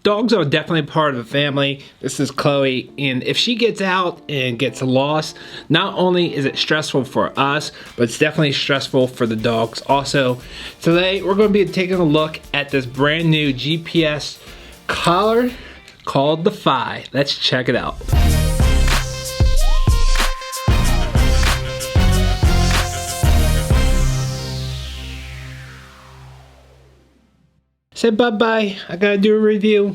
Dogs are definitely part of the family. This is Chloe, and if she gets out and gets lost, not only is it stressful for us, but it's definitely stressful for the dogs also. Today, we're going to be taking a look at this brand new GPS collar called the Fi. Let's check it out. Say bye-bye, I gotta do a review.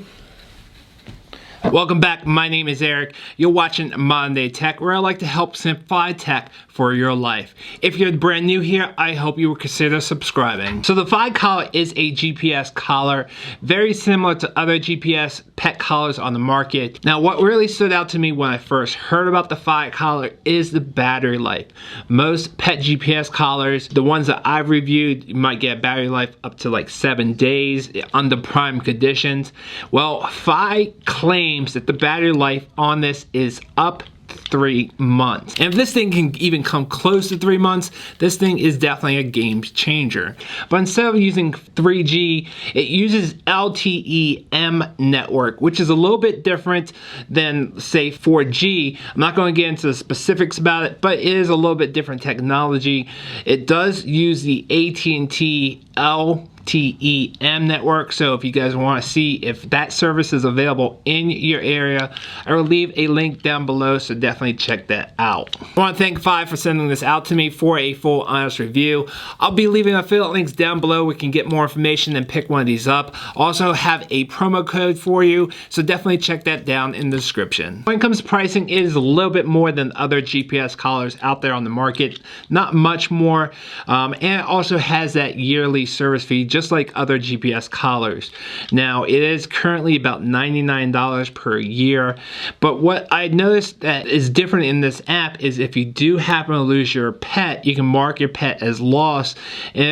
Welcome back, my name is Eric. You're watching Modern Day Tech, where I like to help simplify tech for your life. If you're brand new here, I hope you will consider subscribing. So the Fi collar is a GPS collar, very similar to other GPS pet collars on the market. Now what really stood out to me when I first heard about the Fi collar is the battery life. Most pet GPS collars, the ones that I've reviewed, you might get a battery life up to like 7 days under prime conditions. Well, Fi claims that the battery life on this is up 3 months. And if this thing can even come close to 3 months, this thing is definitely a game changer. But instead of using 3G, it uses LTE-M network, which is a little bit different than, say, 4G. I'm not going to get into the specifics about it, but it is a little bit different technology. It does use the AT&T LTE-M network, so if you guys want to see if that service is available in your area, I will leave a link down below, so definitely check that out. I want to thank Fi for sending this out to me for a full honest review. I'll be leaving affiliate links down below where you can get more information and pick one of these up. Also have a promo code for you, so definitely check that down in the description. When it comes to pricing, it is a little bit more than other GPS collars out there on the market, not much more, and it also has that yearly service fee just like other GPS collars. Now it is currently about $99 per year, but what I noticed that is different in this app is if you do happen to lose your pet, you can mark your pet as lost, and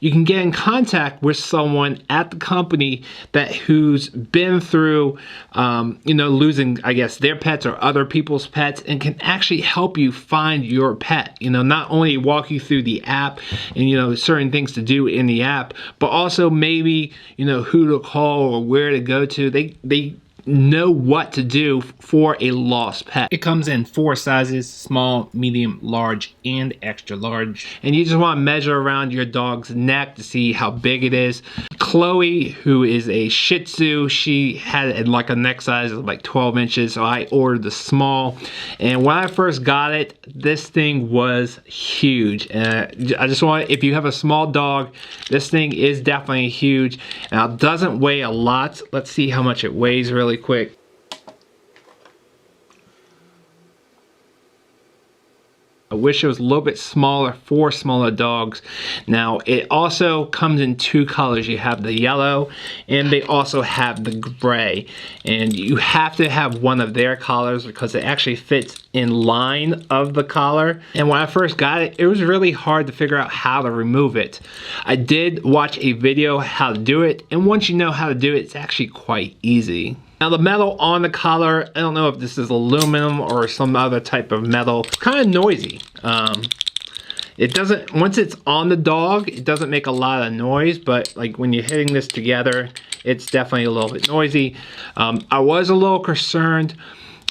you can get in contact with someone at the company who's been through losing, I guess, their pets or other people's pets, and can actually help you find your pet. Not only walk you through the app and certain things to do in the app, but also maybe who to call or where to go to. They know what to do for a lost pet. It comes in 4 sizes: small, medium, large, and extra large. And you just want to measure around your dog's neck to see how big it is. Chloe, who is a Shih Tzu, she had like a neck size of like 12 inches, so I ordered the small. And when I first got it, this thing was huge. And I just want, if you have a small dog, this thing is definitely huge. Now it doesn't weigh a lot. Let's see how much it weighs really quick. I wish it was a little bit smaller for smaller dogs. Now it also comes in 2 colors. You have the yellow and they also have the gray, and you have to have one of their collars because it actually fits in line of the collar. And when I first got it, it was really hard to figure out how to remove it. I did watch a video how to do it, and once you know how to do it, it's actually quite easy. Now the metal on the collar, I don't know if this is aluminum or some other type of metal. It's kind of noisy. It doesn't, once it's on the dog, it doesn't make a lot of noise, but like when you're hitting this together, it's definitely a little bit noisy. I was a little concerned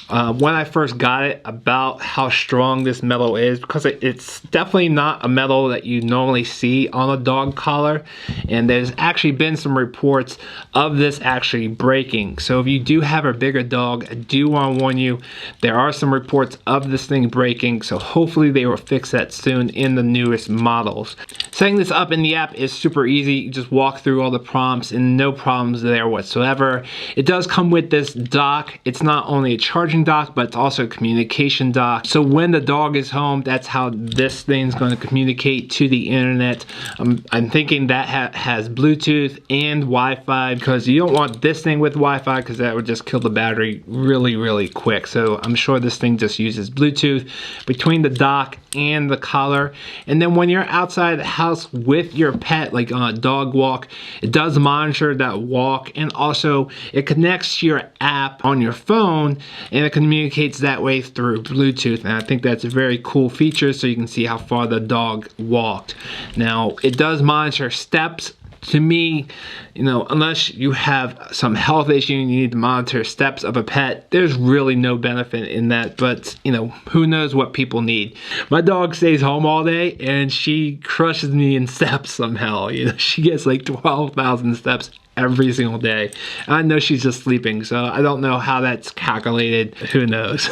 when I first got it about how strong this metal is, because it's definitely not a metal that you normally see on a dog collar, and there's actually been some reports of this actually breaking. So if you do have a bigger dog, I do want to warn you, there are some reports of this thing breaking, so hopefully they will fix that soon in the newest models. Setting this up in the app is super easy. You just walk through all the prompts and no problems there whatsoever. It does come with this dock. It's not only a charging dock, but it's also a communication dock. So when the dog is home, that's how this thing's going to communicate to the internet. I'm thinking that has Bluetooth and Wi-Fi, because you don't want this thing with Wi-Fi because that would just kill the battery really quick. So I'm sure this thing just uses Bluetooth between the dock and the collar. And then when you're outside the house with your pet, like on a dog walk, it does monitor that walk, and also it connects to your app on your phone, and it communicates that way through Bluetooth. And I think that's a very cool feature, so you can see how far the dog walked. Now it does monitor steps To me, you know, unless you have some health issue and you need to monitor steps of a pet, there's really no benefit in that. But, you know, who knows what people need. My dog stays home all day and she crushes me in steps somehow. You know, she gets like 12,000 steps every single day. I know she's just sleeping, so I don't know how that's calculated. Who knows?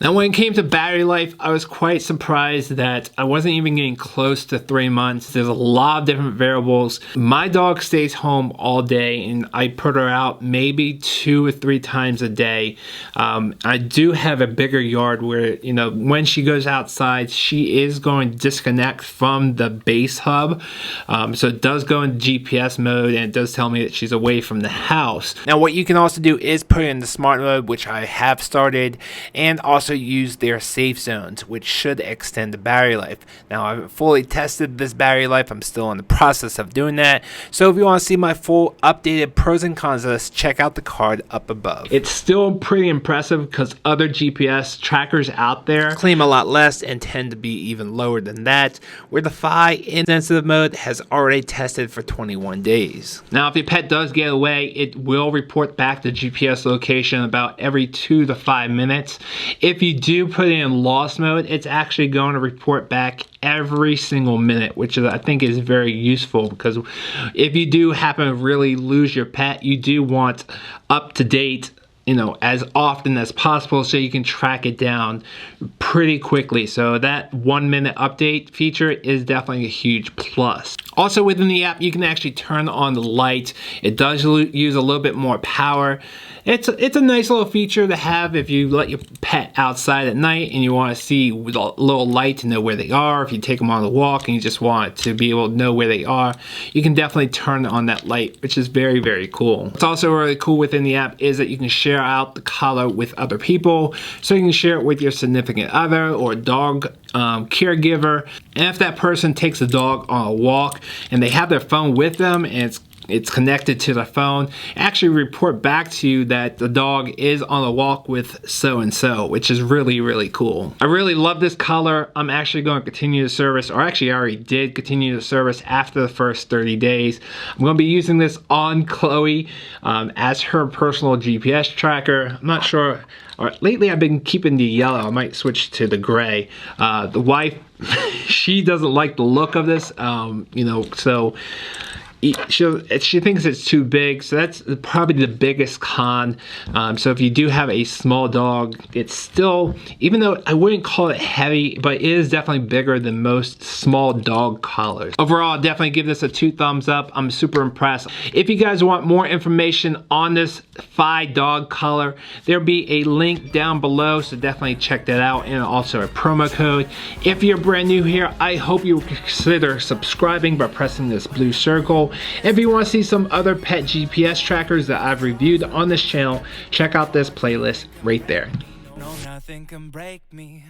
Now, when it came to battery life, I was quite surprised that I wasn't even getting close to 3 months. There's a lot of different variables. My dog stays home all day, and I put her out maybe 2 or 3 times a day. I do have a bigger yard where, you know, when she goes outside, she is going to disconnect from the base hub. So it does go into GPS mode, and it does tell me that she's away from the house. Now, what you can also do is put it in the smart mode, which I have started, and also use their safe zones, which should extend the battery life. Now, I haven't fully tested this battery life. I'm still in the process of doing that. So if you want to see my full updated pros and cons list, check out the card up above. It's still pretty impressive because other GPS trackers out there claim a lot less and tend to be even lower than that, where the Fi in sensitive mode has already tested for 21 days. Now, if your pet does get away, it will report back the GPS location about every 2 to 5 minutes. If you do put it in lost mode, it's actually going to report back every single minute, which I think is very useful, because if you do happen to really lose your pet, you do want up to date, you know, as often as possible so you can track it down pretty quickly. So that 1 minute update feature is definitely a huge plus. Also within the app, you can actually turn on the light. It does use a little bit more power. It's a nice little feature to have if you let your pet outside at night and you want to see with a little light to know where they are. If you take them on a walk and you just want to be able to know where they are, you can definitely turn on that light, which is very, very cool. What's also really cool within the app is that you can share out the collar with other people. So you can share it with your significant other or dog caregiver. And if that person takes a dog on a walk and they have their phone with them and it's connected to the phone, actually report back to you that the dog is on a walk with so-and-so, which is really, really cool. I really love this color. I'm actually going to continue the service, or actually I already did continue the service after the first 30 days. I'm going to be using this on Chloe as her personal GPS tracker. I'm not sure. Lately I've been keeping the yellow. I might switch to the gray. The wife, she doesn't like the look of this, you know, so she thinks it's too big, so that's probably the biggest con. So if you do have a small dog, it's still, even though I wouldn't call it heavy, but it is definitely bigger than most small dog collars. Overall, I'll definitely give this a 2 thumbs up. I'm super impressed. If you guys want more information on this Fi dog collar, there'll be a link down below, so definitely check that out, and also a promo code. If you're brand new here, I hope you consider subscribing by pressing this blue circle. If you want to see some other pet GPS trackers that I've reviewed on this channel, check out this playlist right there. No, nothing can break me.